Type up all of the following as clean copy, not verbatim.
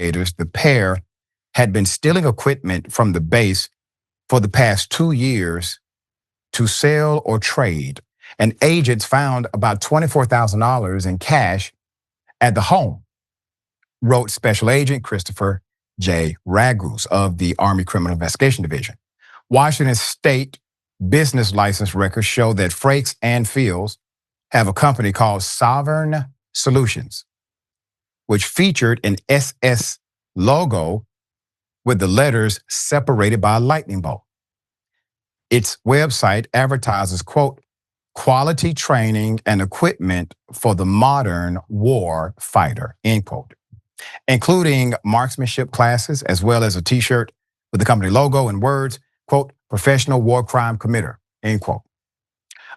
the pair had been stealing equipment from the base for the past 2 years to sell or trade. And agents found about $24,000 in cash at the home, wrote Special Agent Christopher J. Ragus of the Army Criminal Investigation Division. Washington State business license records show that Frakes and Fields have a company called Sovereign Solutions, which featured an SS logo with the letters separated by a lightning bolt. Its website advertises, quote, quality training and equipment for the modern war fighter, end quote, including marksmanship classes, as well as a t-shirt with the company logo and words, quote, professional war crime committer, end quote.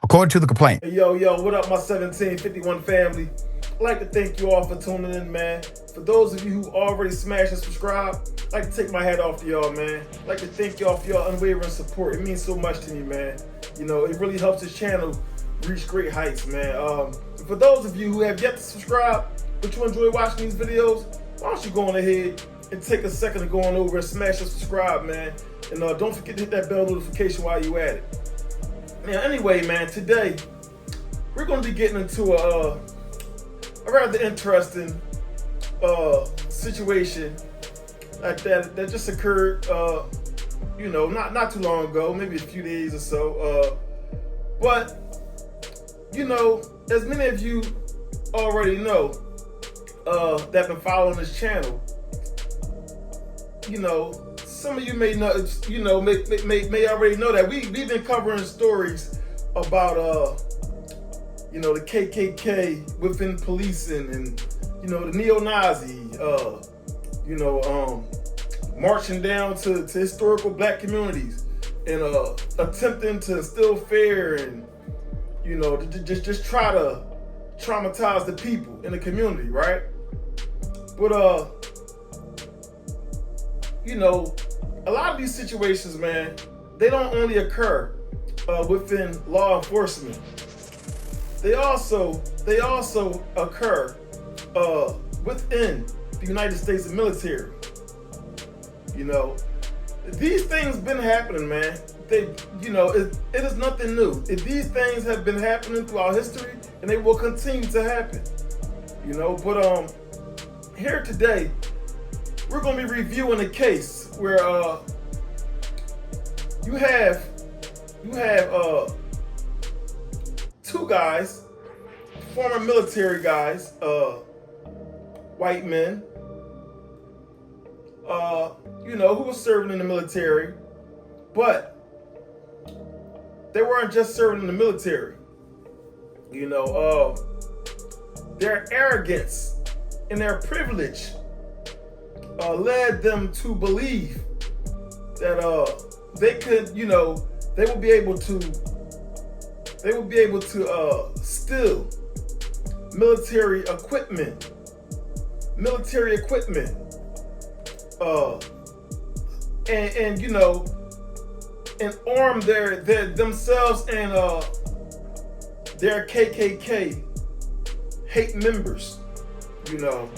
According to the complaint. Hey, yo, what up, my 1751 family? I'd like to thank you all for tuning in, man. For those of you who already smashed and subscribed, I'd like to take my hat off to y'all, man. I'd like to thank y'all for your unwavering support. It means so much to me, man. You know, it really helps this channel reach great heights, man. For those of you who have yet to subscribe, but you enjoy watching these videos, why don't you go on ahead and take a second to go on over and smash and subscribe, man. And don't forget to hit that bell notification while you at it. Now, anyway, man, today we're going to be getting into a rather interesting situation that just occurred, you know, not too long ago, maybe a few days or so. But you know, as many of you already know that have been following this channel, you know, some of you may know, you know, may already know that we've been covering stories about you know, the KKK within policing, and you know, the neo-Nazi, you know, marching down to historical black communities and attempting to instill fear and, you know, just try to traumatize the people in the community, right? But you know, a lot of these situations, man, they don't only occur within law enforcement. They also occur within the United States military. You know, these things been happening, man. You know, it is nothing new. These things have been happening throughout history, and they will continue to happen. You know, but here today, we're going to be reviewing a case where you have two guys, former military guys, white men, you know, who were serving in the military, but they weren't just serving in the military. You know, their arrogance and their privilege led them to believe that they could, you know, they would be able to steal military equipment, and you know, and arm themselves and their KKK hate members. You know,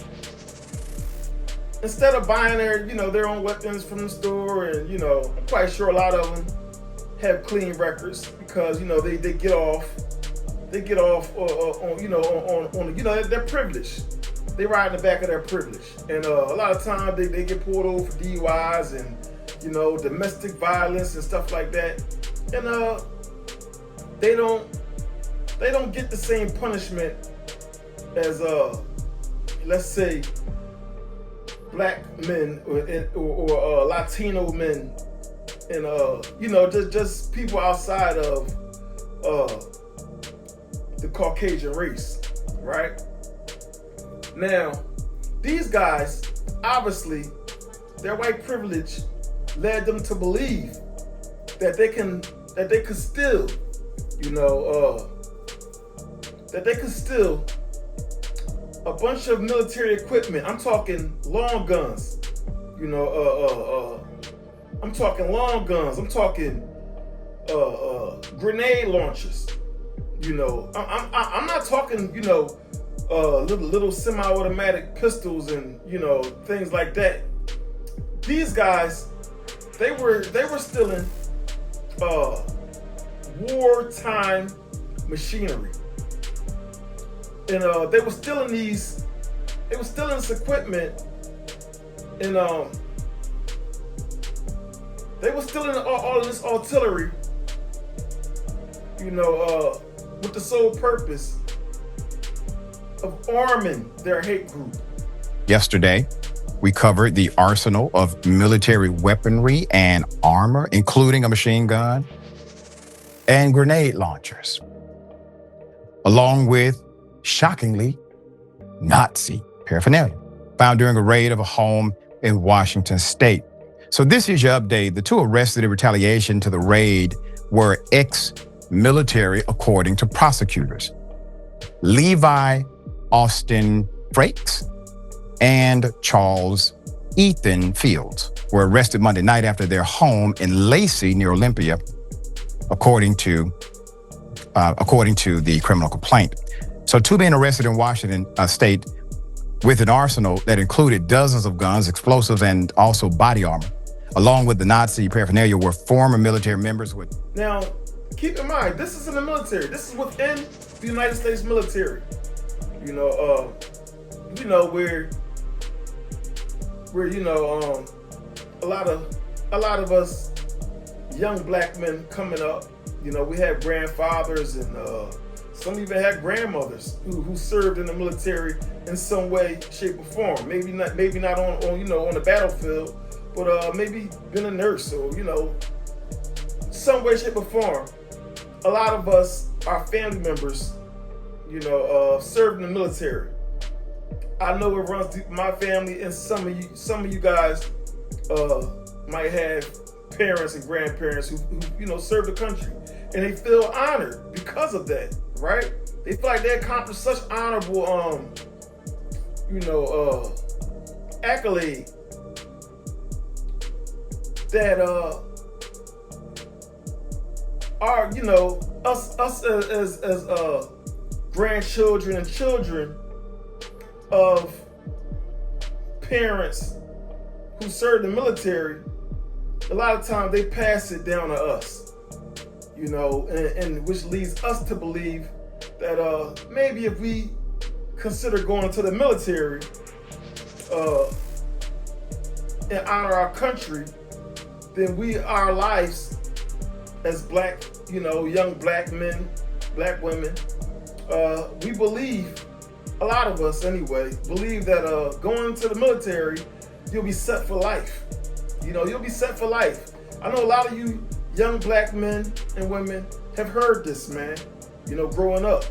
instead of buying their own weapons from the store, and you know, I'm quite sure a lot of them have clean records because you know they get off on you know their privilege. They ride in the back of their privilege, and a lot of times they get pulled over for DUIs and you know domestic violence and stuff like that, and they don't get the same punishment as let's say black men or Latino men, and you know just people outside of the Caucasian race, right? Now, these guys, obviously, their white privilege led them to believe that they could steal, you know, that they could steal a bunch of military equipment. I'm talking long guns, you know, I'm talking long guns. I'm talking grenade launchers. You know, I'm not talking, you know, little semi-automatic pistols and things like that. These guys, they were stealing wartime machinery, and they were stealing this equipment, and they were stealing all of this artillery, with the sole purpose of arming their hate group. Yesterday, we covered the arsenal of military weaponry and armor, including a machine gun and grenade launchers, along with, shockingly, Nazi paraphernalia found during a raid of a home in Washington state. So this is your update. The two arrested in retaliation to the raid were ex-military, according to prosecutors. Levi Austin Frakes and Charles Ethan Fields were arrested Monday night after their home in Lacey near Olympia, according to the criminal complaint. So two men arrested in Washington state with an arsenal that included dozens of guns, explosives, and also body armor, along with the Nazi paraphernalia, were former military members with. Now, keep in mind, this is in the military. This is within the United States military. Where a lot of us young black men coming up, we had grandfathers and some even had grandmothers who served in the military in some way, shape, or form. Maybe not on on the battlefield, but maybe been a nurse or some way, shape, or form. A lot of us, our family members, served in the military. I know it runs deep in my family, and some of you guys might have parents and grandparents who served the country, and they feel honored because of that, right? They feel like they accomplished such honorable accolade that our us as grandchildren and children of parents who served in the military, a lot of times they pass it down to us, and which leads us to believe that maybe if we consider going to the military and honor our country, then our lives as black, young black men, black women, we believe, a lot of us anyway, believe that going to the military, you'll be set for life. You'll be set for life. I know a lot of you young black men and women have heard this, man, growing up.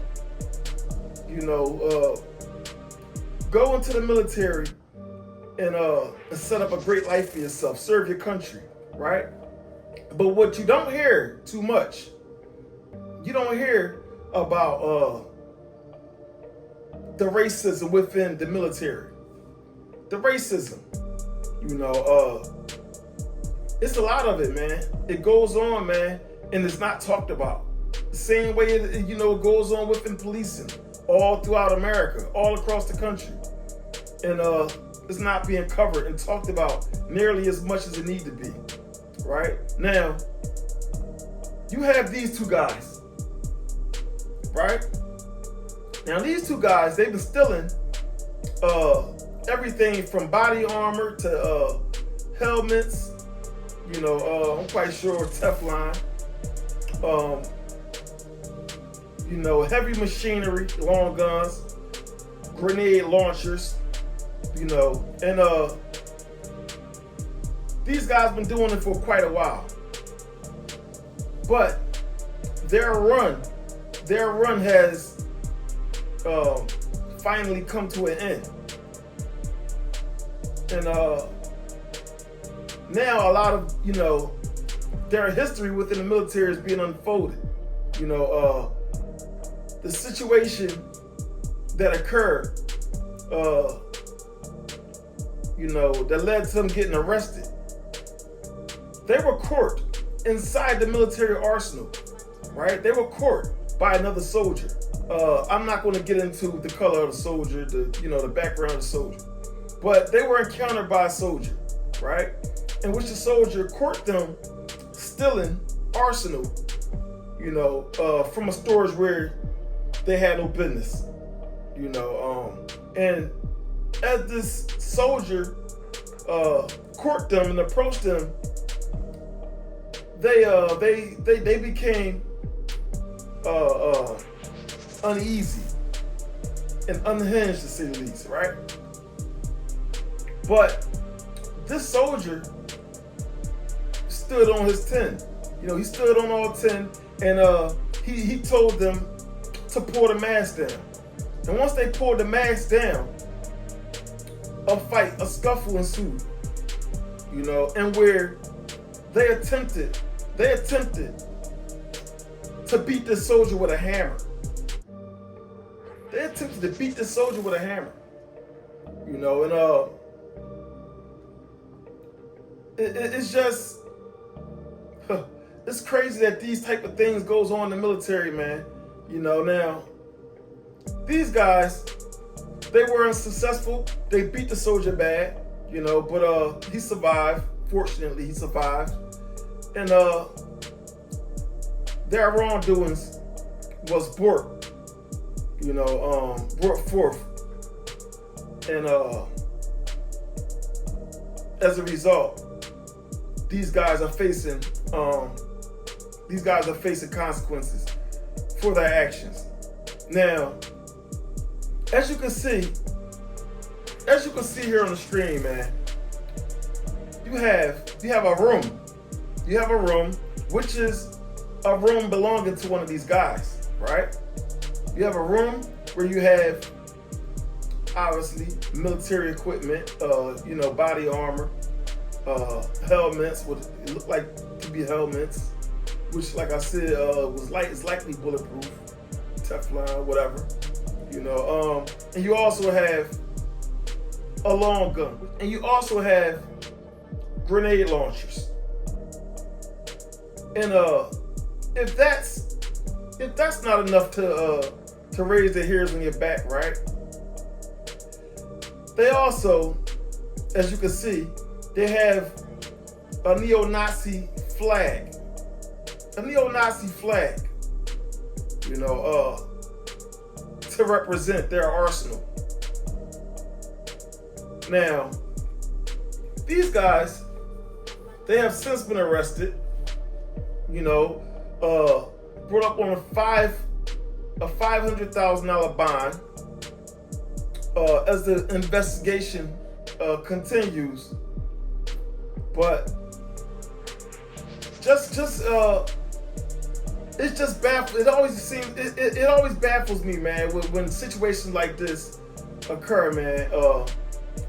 Go into the military and set up a great life for yourself, serve your country, right? But what you don't hear too much, you don't hear about the racism within the military. The racism, it's a lot of it, man. It goes on, man, and it's not talked about. The same way it goes on within policing all throughout America, all across the country. And it's not being covered and talked about nearly as much as it needs to be, right? Now, you have these two guys, right? Now, these two guys, they've been stealing everything from body armor to helmets, I'm quite sure Teflon, heavy machinery, long guns, grenade launchers, and these guys been doing it for quite a while. But their run has finally come to an end. And now a lot of, their history within the military is being unfolded. The situation that occurred, that led to them getting arrested. They were caught inside the military arsenal, right? They were caught by another soldier. I'm not going to get into the color of the soldier, the background of the soldier, but they were encountered by a soldier, right? In which the soldier caught them stealing arsenal, from a storage where they had no business, and as this soldier caught them and approached them, they became uneasy and unhinged, to say the least, right? But this soldier stood on his 10. He stood on all 10, and he told them to pull the mask down. And once they pulled the mask down, a scuffle ensued. And where they attempted to beat the soldier with a hammer. They attempted to beat the soldier with a hammer. It's just, it's crazy that these type of things goes on in the military, man. Now, these guys, they were unsuccessful. They beat the soldier bad, but he survived. Fortunately, he survived. And their wrongdoings was brought forth. And as a result, these guys are facing consequences for their actions. Now, as you can see here on the stream, man, you have a room. You have a room, which is a room belonging to one of these guys, right? You have a room where you have, obviously, military equipment, body armor, helmets, what it looked like to be helmets, which, like I said, is likely bulletproof, Teflon, whatever, and you also have a long gun, and you also have grenade launchers. And if that's not enough to raise the hairs on your back, right? They also, as you can see, they have a neo-Nazi flag. A neo-Nazi flag, to represent their arsenal. Now, these guys, they have since been arrested, brought up on a $500,000 bond as the investigation continues. But it's just baffling. It always baffles me, man, when situations like this occur, man.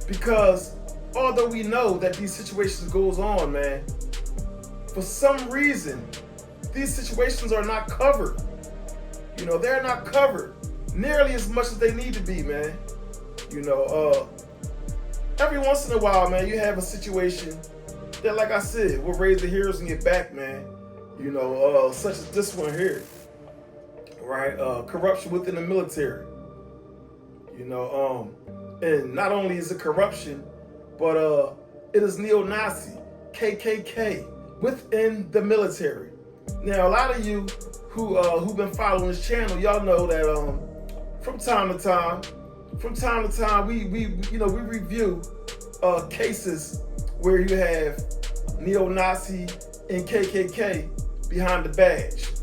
Because although we know that these situations goes on, man, for some reason, these situations are not covered. They're not covered nearly as much as they need to be, man. Every once in a while, man, you have a situation that, like I said, will raise the hairs on your back, man. Such as this one here, right? Corruption within the military. And not only is it corruption, but it is neo-Nazi, KKK within the military. Now, a lot of you who've been following this channel, y'all know that from time to time, we review cases where you have neo-Nazi and KKK behind the badge.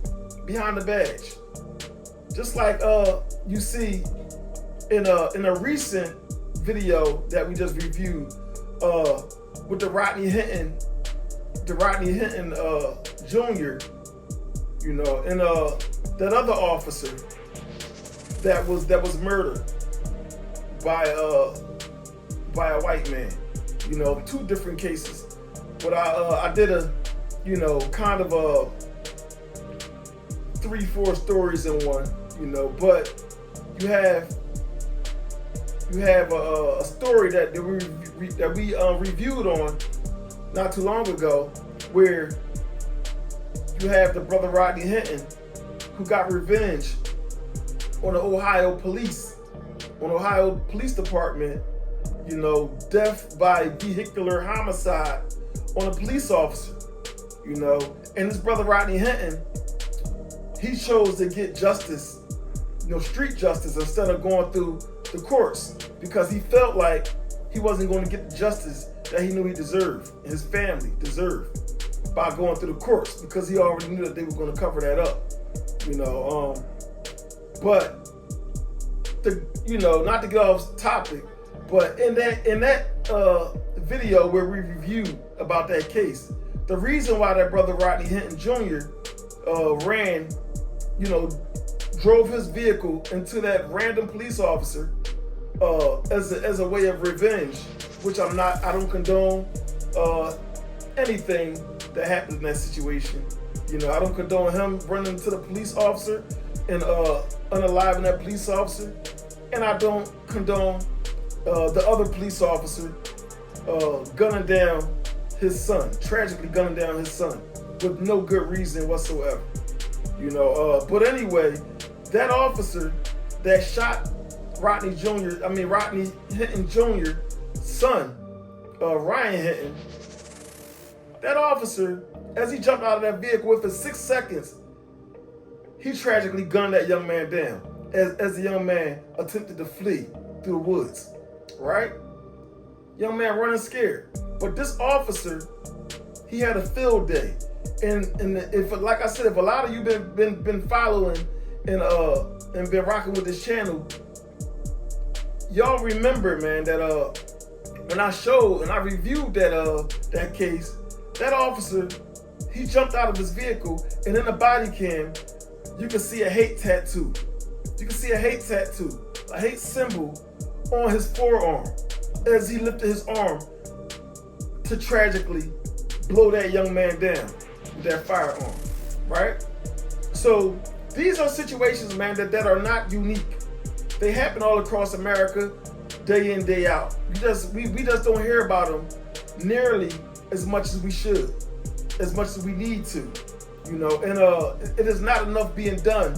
Just like you see in a recent video that we just reviewed with the Rodney Hinton Jr. And that other officer that was murdered by a white man. Two different cases. But I did a kind of a 3-4 stories in one. But you have a story that we reviewed on not too long ago, where you have the brother Rodney Hinton, who got revenge on the Ohio Police Department, death by vehicular homicide on a police officer, and his brother Rodney Hinton, he chose to get justice, street justice, instead of going through the courts, because he felt like he wasn't going to get the justice that he knew he deserved, and his family deserved, by going through the courts, because he already knew that they were going to cover that up, but not to get off topic, but in that video where we reviewed about that case, the reason why that brother Rodney Hinton Jr. Drove his vehicle into that random police officer as a way of revenge, which I don't condone anything that happened in that situation. I don't condone him running to the police officer and unaliving that police officer, and I don't condone the other police officer gunning down his son, tragically gunning down his son with no good reason whatsoever. But anyway, that officer that shot Rodney Hinton Jr.'s son, Ryan Hinton, that officer, as he jumped out of that vehicle within 6 seconds, he tragically gunned that young man down as the young man attempted to flee through the woods, right? Young man running scared. But this officer, he had a field day. And if, like I said, if a lot of you been following and been rocking with this channel, y'all remember, man, that when I showed and I reviewed that case, that officer, he jumped out of his vehicle, and in the body cam, you can see a hate tattoo. You can see a hate tattoo, a hate symbol on his forearm as he lifted his arm to tragically blow that young man down with that firearm, right? So these are situations, man, that are not unique. They happen all across America, day in, day out. We just don't hear about them nearly as much as we should, as much as we need to, and it is not enough being done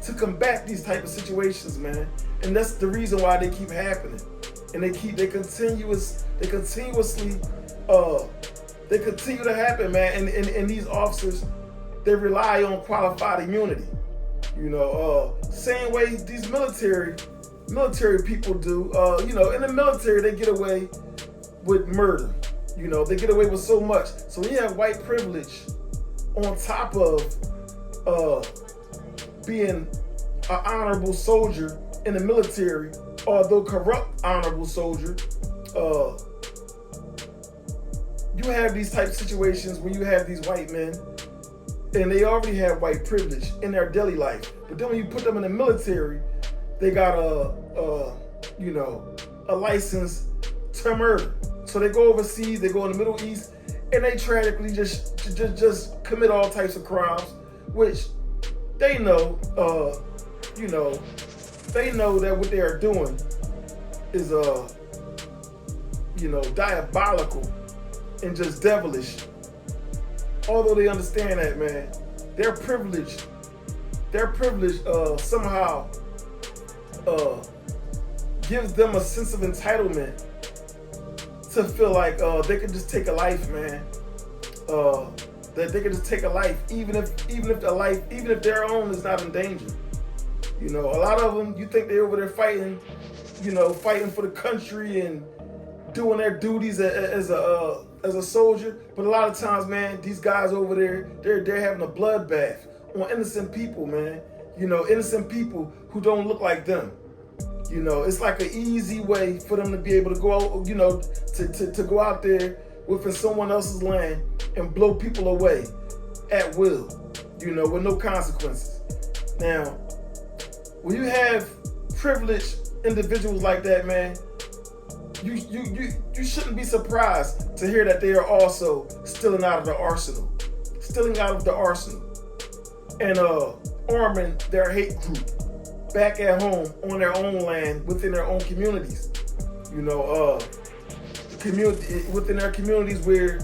to combat these type of situations, man. And that's the reason why they keep happening, and they continue to happen, man. And these officers, they rely on qualified immunity, same way these military people do. In the military, they get away with murder. They get away with so much. So when you have white privilege on top of being an honorable soldier in the military, although corrupt honorable soldier, you have these type of situations where you have these white men, and they already have white privilege in their daily life. But then when you put them in the military, they got a license to murder. So they go overseas, they go in the Middle East, and they tragically just commit all types of crimes, which they know, they know that what they are doing is, diabolical and just devilish. Although they understand that, man, their privilege somehow gives them a sense of entitlement to feel like they can just take a life, man. That they can just take a life, even if their own is not in danger. A lot of them, you think they're over there fighting, fighting for the country and doing their duties as a soldier. But a lot of times, man, these guys over there, they're having a bloodbath on innocent people, man. Innocent people who don't look like them. It's like an easy way for them to be able to go out, to go out there within someone else's land and blow people away at will, with no consequences. Now, when you have privileged individuals like that, man, you shouldn't be surprised to hear that they are also stealing out of the arsenal, and arming their hate group back at home on their own land within their own communities. Within their communities where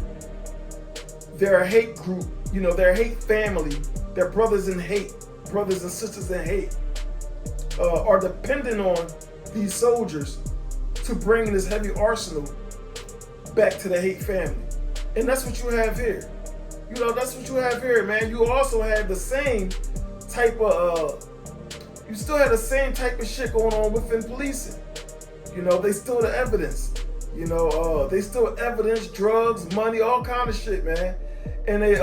their hate group, their hate family, their brothers and sisters in hate, are dependent on these soldiers to bring this heavy arsenal back to the hate family. And that's what you have here. You know, that's what you have here, man. You also have the same type of, you still have the same type of shit going on within policing. You know, they steal the evidence. You know, they steal evidence, drugs, money, all kind of shit, man. And they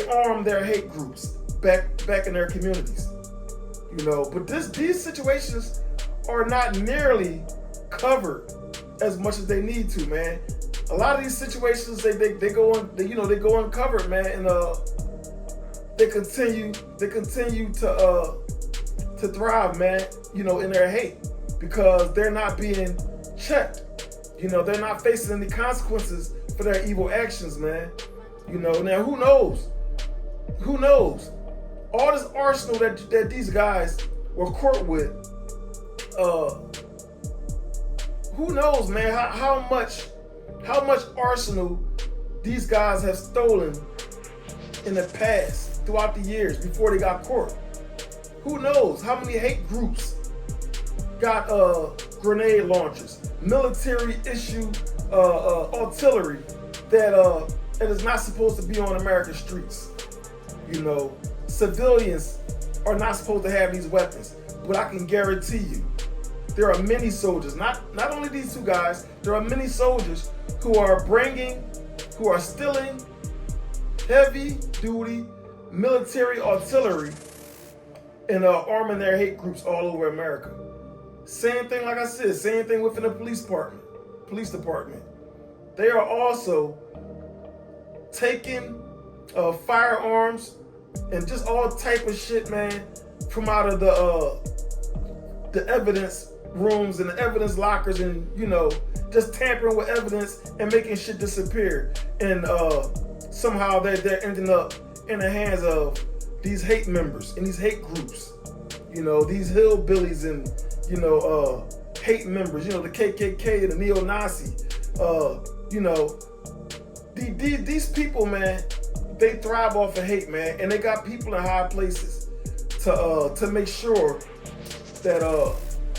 arm their hate groups back in their communities. You know, but these situations are not nearly covered as much as they need to, man. A lot of these situations they go uncovered, man, and they continue to thrive, man. You know, in their hate because they're not being checked. You know, they're not facing any consequences for their evil actions, man. You know, now who knows? Who knows? All this arsenal that these guys were caught with, who knows, man? How much arsenal these guys have stolen in the past, throughout the years, before they got caught. Who knows how many hate groups got grenade launchers, military issue artillery that is not supposed to be on American streets. You know, civilians are not supposed to have these weapons, but I can guarantee you there are many soldiers, not only these two guys, there are many soldiers who are stealing heavy duty military artillery and arming their hate groups all over America. Same thing, like I said, same thing within the police department. They are also taking firearms and just all type of shit, man, from out of the evidence rooms and the evidence lockers, and you know, just tampering with evidence and making shit disappear. And somehow they're ending up in the hands of these hate members and these hate groups. You know, these hillbillies and hate members. You know, the KKK and the neo-Nazi. You know, these people, man, they thrive off of hate, man, and they got people in high places to make sure that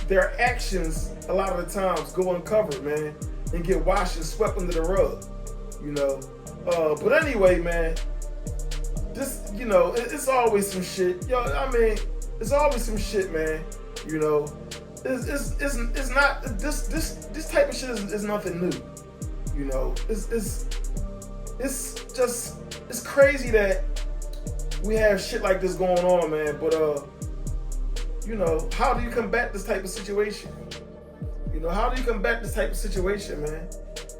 their actions a lot of the times go uncovered, man, and get washed and swept under the rug. You know, but anyway, man, this, you know, it's always some shit. Yo, I mean, it's always some shit, man. You know, it's not this type of shit is nothing new. You know, it's crazy that we have shit like this going on, man. But you know, how do you combat this type of situation? You know, how do you combat this type of situation, man?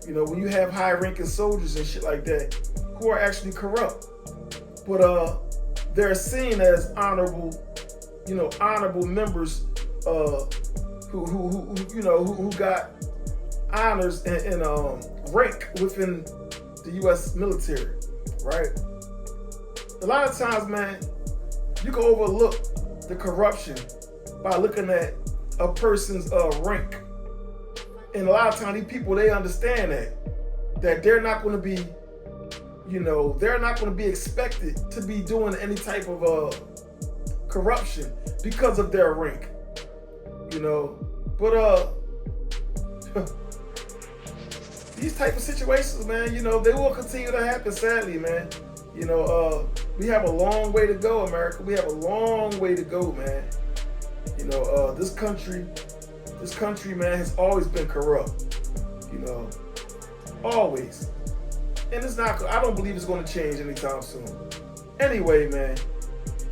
You know, when you have high-ranking soldiers and shit like that who are actually corrupt, but they're seen as honorable members who got honors and rank within the U.S. military, right? A lot of times, man, you can overlook the corruption by looking at a person's rank. And a lot of times, these people, they understand that they're not going to be, they're not going to be expected to be doing any type of corruption because of their rank, But these type of situations, man, they will continue to happen, sadly, man. We have a long way to go, America. We have a long way to go, man. This country, man, has always been corrupt. Always. And I don't believe it's going to change anytime soon. Anyway, man,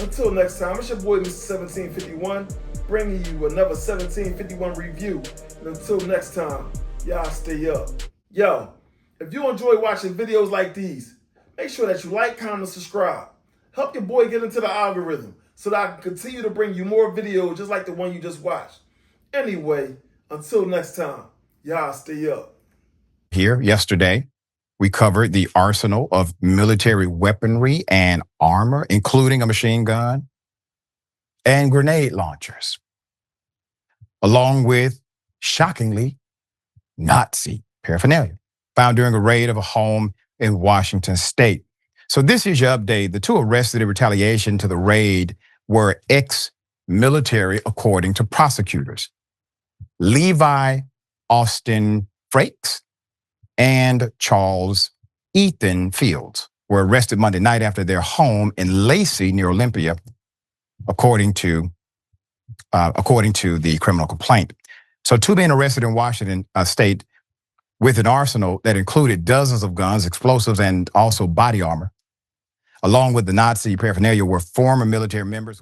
until next time, it's your boy, Mr. 1751, bringing you another 1751 review. And until next time, y'all stay up. Yo, if you enjoy watching videos like these, make sure that you like, comment, and subscribe. Help your boy get into the algorithm so that I can continue to bring you more videos just like the one you just watched. Anyway, until next time, y'all stay up. Here yesterday, we covered the arsenal of military weaponry and armor, including a machine gun and grenade launchers, along with, shockingly, Nazi paraphernalia found during a raid of a home in Washington state. So this is your update. The two arrested in retaliation to the raid were military, according to prosecutors. Levi Austin Frakes and Charles Ethan Fields were arrested Monday night after their home in Lacey near Olympia, according to the criminal complaint. So two men arrested in Washington state with an arsenal that included dozens of guns, explosives, and also body armor. Along with the Nazi paraphernalia were former military members.